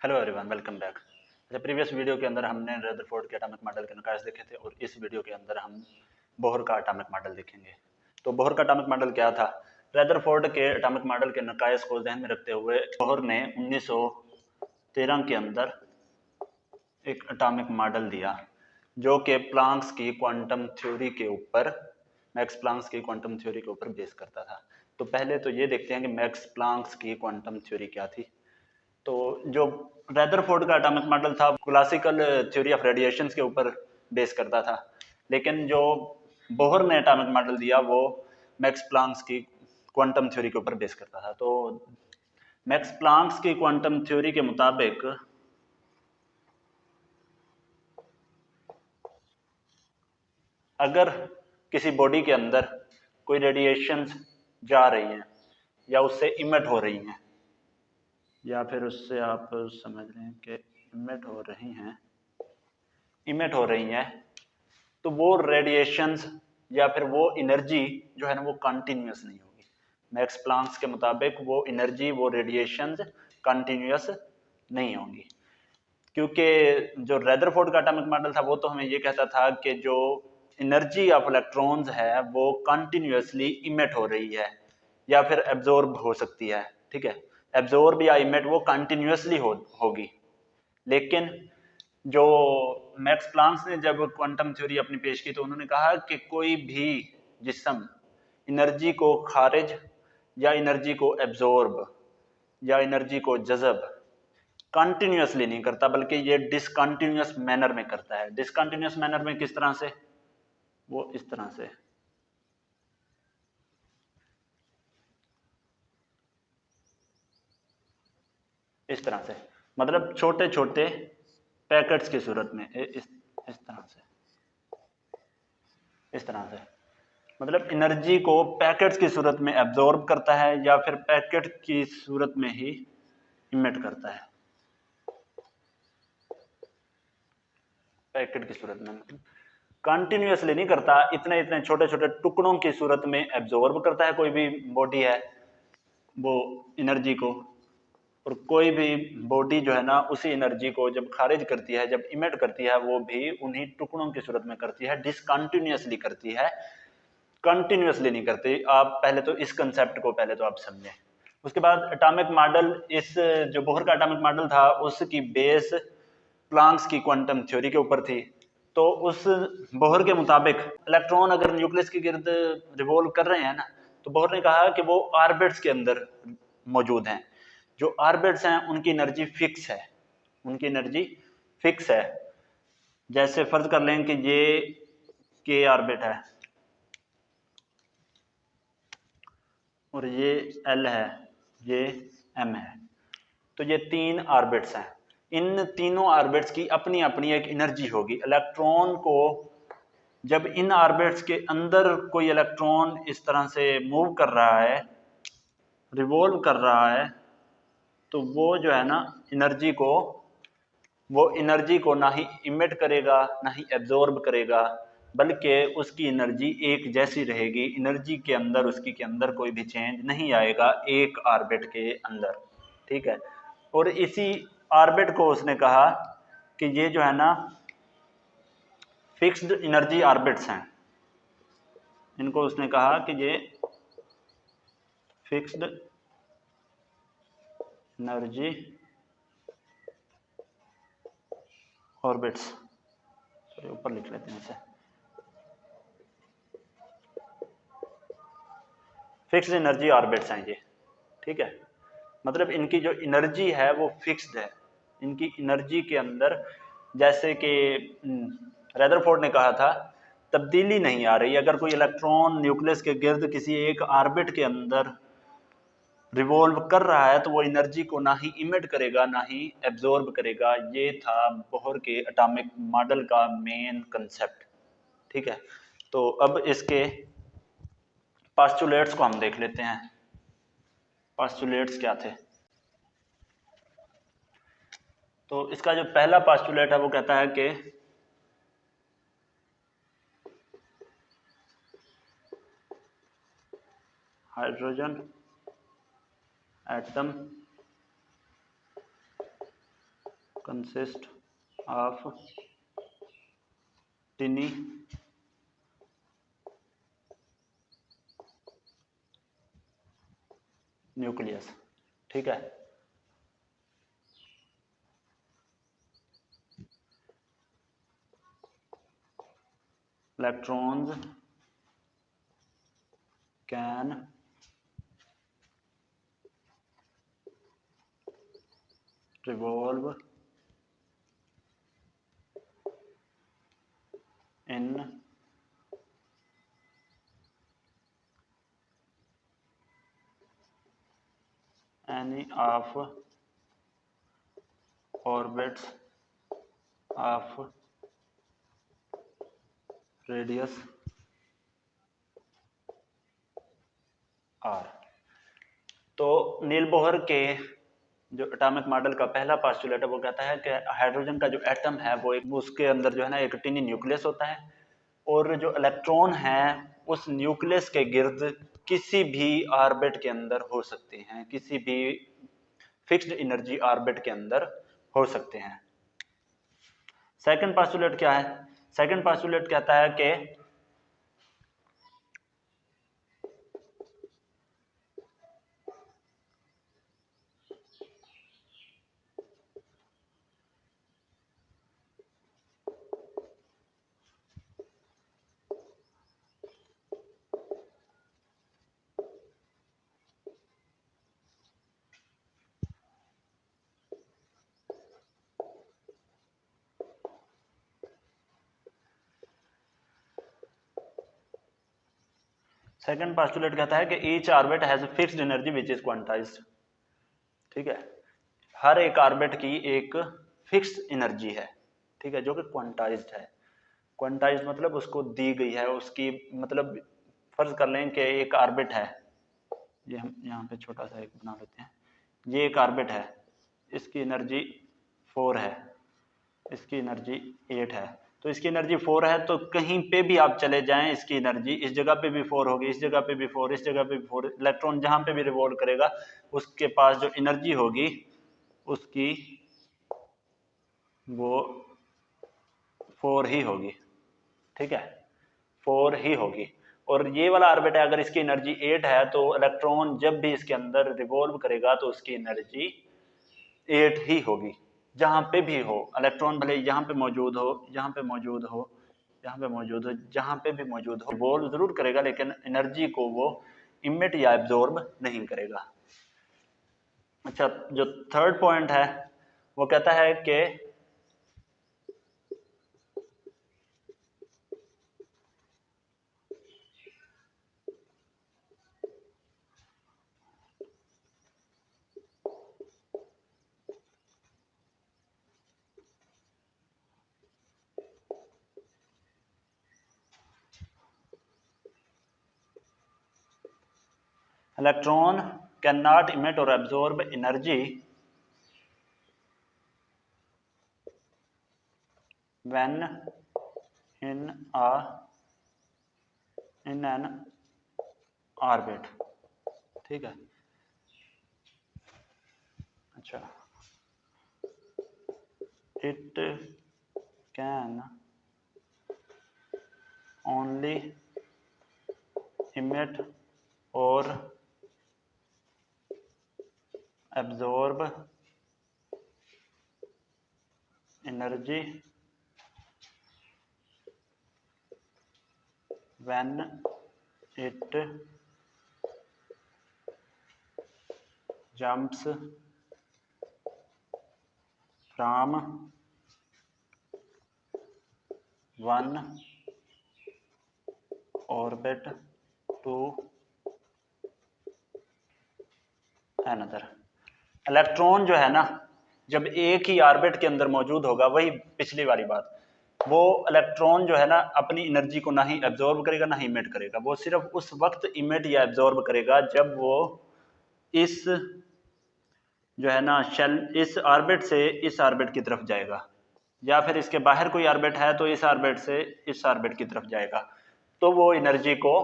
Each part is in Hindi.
Hello everyone, welcome back. अच्छा, प्रीवियस वीडियो के अंदर हमने रदरफोर्ड के एटॉमिक मॉडल के निकाय देखे थे और इस वीडियो के अंदर हम बोहर का एटॉमिक मॉडल देखेंगे। तो बोहर का एटॉमिक मॉडल क्या था? रदरफोर्ड के एटॉमिक मॉडल के निकाय को ध्यान में रखते हुए बोहर ने 1913 के अंदर एक एटॉमिक मॉडल दिया जो कि प्लांक्स की क्वांटम थ्योरी के ऊपर, मैक्स प्लांक्स की क्वांटम थ्योरी के ऊपर बेस करता था। तो पहले तो ये देखते हैं कि मैक्स प्लांक्स की क्वांटम थ्योरी क्या थी। तो जो रदरफोर्ड का एटॉमिक मॉडल था क्लासिकल थ्योरी ऑफ रेडिएशन के ऊपर बेस करता था, लेकिन जो बोहर ने एटॉमिक मॉडल दिया वो मैक्स प्लांक्स की क्वांटम थ्योरी के ऊपर बेस करता था। तो मैक्स प्लांक्स की क्वांटम थ्योरी के मुताबिक अगर किसी बॉडी के अंदर कोई रेडिएशंस जा रही हैं या उससे इमिट हो रही हैं, या फिर उससे आप समझ लें कि इमिट हो रही हैं, तो वो रेडिएशंस या फिर वो एनर्जी जो है ना वो कंटिन्यूस नहीं होगी। मैक्स प्लांक्स के मुताबिक वो एनर्जी, वो रेडिएशंस कंटिन्यूस नहीं होंगी, क्योंकि जो रदरफोर्ड का एटॉमिक मॉडल था वो तो हमें ये कहता था कि जो एनर्जी ऑफ इलेक्ट्रॉन्स है वो कंटिन्यूसली इमिट हो रही है या फिर एब्जॉर्ब हो सकती है। ठीक है, एब्जॉर्ब या इमिट वो कंटिन्यूसली होगी। लेकिन जो मैक्स प्लांक्स ने जब क्वांटम थ्योरी अपनी पेश की तो उन्होंने कहा कि कोई भी जिस्म एनर्जी को खारिज या एनर्जी को एब्जॉर्ब या एनर्जी को जज़ब कंटिन्यूसली नहीं करता, बल्कि ये डिसकंटिन्यूस मैनर में करता है। डिसकंटिन्यूस मैनर में किस तरह से? वो इस तरह से, इस तरह से, मतलब छोटे छोटे पैकेट्स की सूरत में, इस तरह से, इस तरह से, मतलब एनर्जी को पैकेट्स की सूरत में एब्जॉर्ब करता है या फिर पैकेट की सूरत में ही इमिट करता है। पैकेट की सूरत में मतलब कंटिन्यूसली नहीं करता, इतने इतने छोटे छोटे टुकड़ों की सूरत में एब्जॉर्ब करता है कोई भी बॉडी है वो एनर्जी को, और कोई भी बॉडी जो है ना उसी एनर्जी को जब खारिज करती है, जब इमिट करती है, वो भी उन्हीं टुकड़ों की सूरत में करती है, डिसकंटिन्यूसली करती है, कंटिन्यूसली नहीं करती। आप पहले तो इस कंसेप्ट को पहले तो आप समझें। उसके बाद एटॉमिक मॉडल, इस जो बोहर का एटॉमिक मॉडल था उसकी बेस प्लांक्स की क्वांटम थ्योरी के ऊपर थी। तो उस बोहर के मुताबिक इलेक्ट्रॉन अगर न्यूक्लियस के गिर्द रिवॉल्व कर रहे हैं ना, तो बोहर ने कहा कि वो ऑर्बिट्स के अंदर मौजूद हैं। जो ऑर्बिट्स हैं उनकी एनर्जी फिक्स है, उनकी एनर्जी फिक्स है। जैसे फर्ज कर लें कि ये के ऑर्बिट है और ये एल है, ये एम है, तो ये तीन ऑर्बिट्स हैं। इन तीनों ऑर्बिट्स की अपनी अपनी एक एनर्जी होगी। इलेक्ट्रॉन को जब इन ऑर्बिट्स के अंदर कोई इलेक्ट्रॉन इस तरह से मूव कर रहा है, रिवॉल्व कर रहा है, तो वो जो है ना एनर्जी को, वो एनर्जी को ना ही इमिट करेगा ना ही एब्जॉर्ब करेगा, बल्कि उसकी एनर्जी एक जैसी रहेगी। एनर्जी के अंदर उसकी के अंदर कोई भी चेंज नहीं आएगा एक ऑर्बिट के अंदर। ठीक है, और इसी ऑर्बिट को उसने कहा कि ये जो है ना फिक्स्ड एनर्जी ऑर्बिट्स हैं। इनको उसने कहा कि ये फिक्स्ड एनर्जी ऑर्बिट्स, ऊपर लिख लेते हैं इसे, फिक्स्ड एनर्जी ऑर्बिट्स हैं ये। ठीक है, मतलब इनकी जो एनर्जी है वो फिक्स्ड है। इनकी एनर्जी के अंदर, जैसे कि रदरफोर्ड ने कहा था, तब्दीली नहीं आ रही। अगर कोई इलेक्ट्रॉन न्यूक्लियस के गिर्द किसी एक ऑर्बिट के अंदर रिवॉल्व कर रहा है तो वो एनर्जी को ना ही इमिट करेगा ना ही एब्जॉर्ब करेगा। ये था बोहर के एटॉमिक मॉडल का मेन कंसेप्ट। ठीक है, तो अब इसके पास्टुलेट्स को हम देख लेते हैं। पास्टुलेट्स क्या थे? तो इसका जो पहला पास्टुलेट है वो कहता है कि hydrogen atom consist of tiny nucleus. ठीक है, electrons can revolve in any of orbits of radius r। तो नील बोहर के जो एटॉमिक मॉडल का पहला पोस्टुलेट है वो कहता है कि हाइड्रोजन का जो एटम है वो एक उसके अंदर जो है ना एक टिनी न्यूक्लियस होता है, और जो इलेक्ट्रॉन है उस न्यूक्लियस के गिर्द किसी भी ऑर्बिट के अंदर हो सकते हैं, किसी भी फिक्स्ड एनर्जी ऑर्बिट के अंदर हो सकते हैं। सेकंड पोस्टुलेट क्या है? सेकंड पोस्टुलेट कहता है कि सेकंड पोस्टुलेट कहता है कि each orbit has fixed energy which is quantized. ठीक है, हर एक ऑर्बिट की एक फिक्स्ड एनर्जी है, ठीक है, जो कि क्वांटाइज्ड है। क्वांटाइज्ड मतलब उसको दी गई है, उसकी मतलब फर्ज कर लें कि एक ऑर्बिट है, ये हम यहाँ पे छोटा सा एक बना लेते हैं, ये एक ऑर्बिट है, इसकी एनर्जी 4 है, इसकी एनर्जी 8 है, तो इसकी एनर्जी 4 है, तो कहीं पे भी आप चले जाएं इसकी एनर्जी इस जगह पे भी 4 होगी, इस जगह पे भी 4, इस जगह पे भी 4, इलेक्ट्रॉन जहां पे भी रिवॉल्व करेगा उसके पास जो एनर्जी होगी उसकी वो 4 ही होगी। ठीक है, 4 ही होगी। और ये वाला ऑर्बिट है, अगर इसकी एनर्जी 8 है तो इलेक्ट्रॉन जब भी इसके अंदर रिवॉल्व करेगा तो उसकी एनर्जी 8 ही होगी, जहां पे भी हो इलेक्ट्रॉन, भले यहाँ पे मौजूद हो, यहाँ पे मौजूद हो, यहाँ पे मौजूद हो, जहां पे भी मौजूद हो, रिवॉल्व जरूर करेगा लेकिन एनर्जी को वो इमिट या एब्जॉर्ब नहीं करेगा। अच्छा, जो थर्ड पॉइंट है वो कहता है कि electron cannot emit or absorb energy when in an orbit। ठीक है, अच्छा, it can only emit or absorb energy when it jumps from one orbit to another। Electron जो है ना जब एक ही ऑर्बिट के अंदर मौजूद होगा, वही पिछली वाली बात, वो इलेक्ट्रॉन जो है ना अपनी एनर्जी को ना ही एब्जॉर्ब करेगा ना ही इमिट करेगा, वो सिर्फ उस वक्त इमिट या एब्जॉर्ब करेगा जब वो इस जो है ना शेल इस ऑर्बिट से इस ऑर्बिट की तरफ जाएगा, या फिर इसके बाहर कोई ऑर्बिट है तो इस ऑर्बिट से इस ऑर्बिट की तरफ जाएगा, तो वो एनर्जी को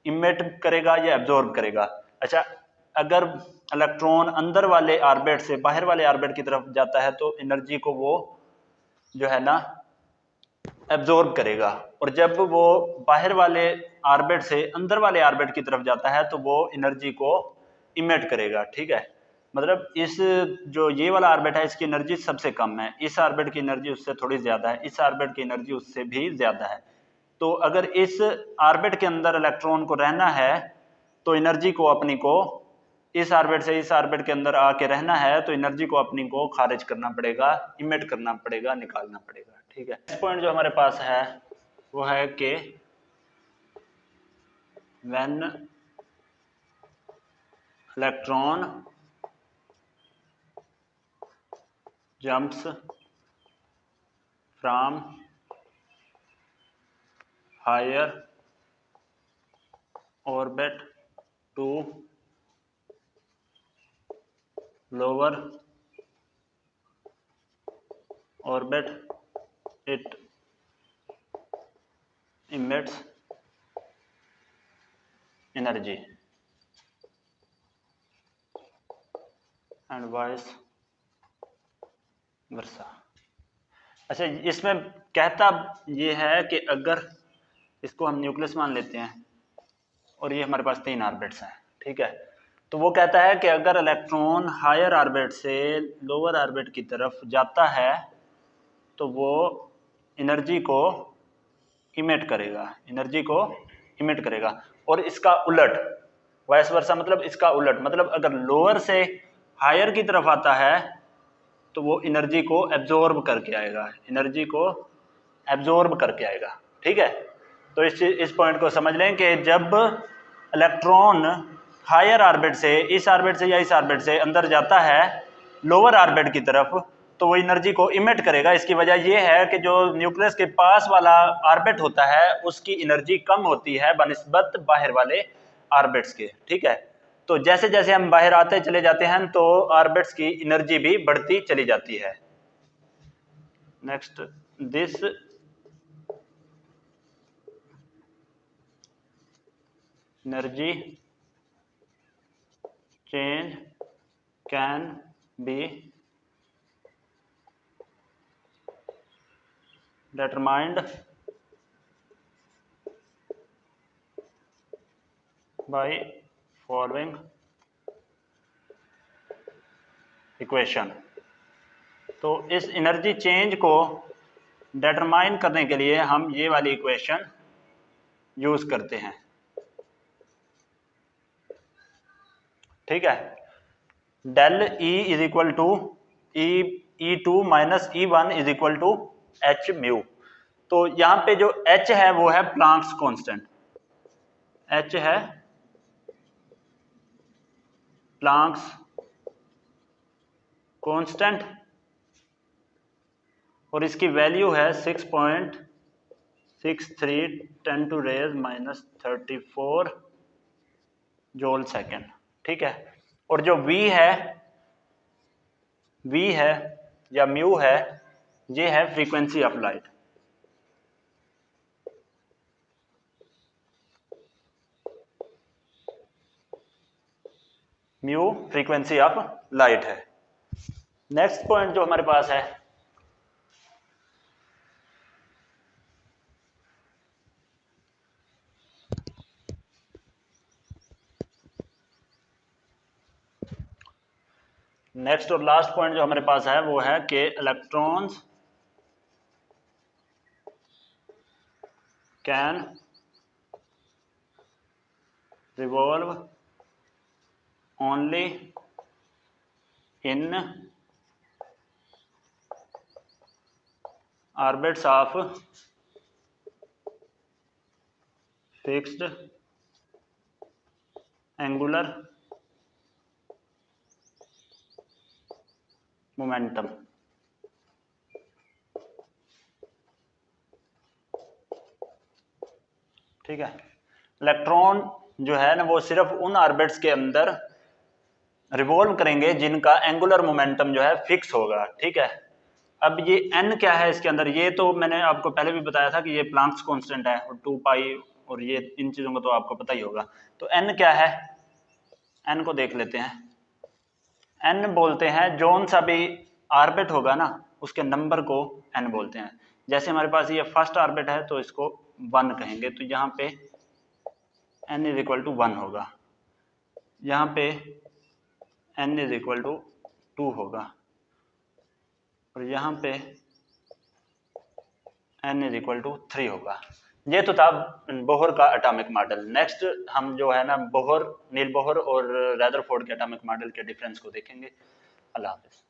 इमिट करेगा या एब्जॉर्ब करेगा। अच्छा, अगर इलेक्ट्रॉन अंदर वाले ऑर्बिट से बाहर वाले ऑर्बिट की तरफ जाता है तो एनर्जी को वो जो है ना एब्जॉर्ब करेगा, और जब वो बाहर वाले ऑर्बिट से अंदर वाले ऑर्बिट की तरफ जाता है तो वो एनर्जी को इमिट करेगा। ठीक है, मतलब इस जो ये वाला ऑर्बिट है इसकी एनर्जी सबसे कम है, इस ऑर्बिट की एनर्जी उससे थोड़ी ज्यादा है, इस ऑर्बिट की एनर्जी उससे भी ज्यादा है। तो अगर इस ऑर्बिट के अंदर इलेक्ट्रॉन को रहना है तो एनर्जी को अपनी को इस ऑर्बिट से इस ऑर्बिट के अंदर आके रहना है तो एनर्जी को अपनी को खारिज करना पड़ेगा, इमिट करना पड़ेगा, निकालना पड़ेगा। ठीक है, नेक्स्ट पॉइंट जो हमारे पास है वो है कि when electron jumps from higher orbit to lower orbit it emits energy and vice versa। अच्छा, इसमें कहता ये है कि अगर इसको हम न्यूक्लियस मान लेते हैं और ये हमारे पास 3 ऑर्बिट्स हैं, ठीक है, तो वो कहता है कि अगर इलेक्ट्रॉन हायर ऑर्बिट से लोअर ऑर्बिट की तरफ जाता है तो वो एनर्जी को इमिट करेगा, एनर्जी को इमिट करेगा, और इसका उलट वाइस वर्सा, मतलब इसका उलट, मतलब अगर लोअर से हायर की तरफ आता है तो वो एनर्जी को एब्जॉर्ब करके आएगा, एनर्जी को एब्जॉर्ब करके आएगा। ठीक है, तो इस पॉइंट को समझ लें कि जब इलेक्ट्रॉन हायर ऑर्बिट से इस ऑर्बिट से या इस ऑर्बिट से अंदर जाता है लोअर ऑर्बिट की तरफ तो वो एनर्जी को इमिट करेगा। इसकी वजह यह है कि जो न्यूक्लियस के पास वाला ऑर्बिट होता है उसकी एनर्जी कम होती है बनिस्बत बाहर वाले ऑर्बिट्स के। ठीक है, तो जैसे जैसे हम बाहर आते चले जाते हैं तो ऑर्बिट्स की एनर्जी भी बढ़ती चली जाती है। Next, this energy change can be determined by following equation. तो इस एनर्जी चेंज को डिटरमाइन करने के लिए हम ये वाली इक्वेशन यूज करते हैं। ठीक है, del E is equal to E two minus E one is equal to H mu. तो यहां पे जो एच है वो है प्लांक्स कांस्टेंट, एच है प्लांक्स कांस्टेंट और इसकी वैल्यू है 6.63 10⁻⁻34 जूल सेकेंड। ठीक है, और जो v है या म्यू है ये है frequency of light. Mu frequency of light है। नेक्स्ट पॉइंट जो हमारे पास है नेक्स्ट और लास्ट पॉइंट जो हमारे पास है वो है कि electrons can revolve only in orbits of fixed angular momentum. ठीक है, इलेक्ट्रॉन जो है ना वो सिर्फ उन ऑर्बिट्स के अंदर रिवॉल्व करेंगे जिनका एंगुलर मोमेंटम जो है फिक्स होगा। ठीक है, अब ये n क्या है इसके अंदर, ये तो मैंने आपको पहले भी बताया था कि ये प्लांक्स कांस्टेंट है और 2 पाई और ये इन चीजों को तो आपको पता ही होगा। तो n क्या है, एन को देख लेते हैं। एन बोलते हैं जोन सा भी ऑर्बिट होगा ना उसके नंबर को एन बोलते हैं। जैसे हमारे पास ये फर्स्ट ऑर्बिट है तो इसको 1 कहेंगे, तो यहाँ पे n इज इक्वल टू 1 होगा, यहाँ पे n इज इक्वल टू 2 होगा, और यहाँ पे n इज इक्वल टू 3 होगा। ये तो था बोहर का एटॉमिक मॉडल। नेक्स्ट हम जो है ना बोहर, नील बोहर और रदरफोर्ड के एटॉमिक मॉडल के डिफरेंस को देखेंगे। अल्लाह हाफिज।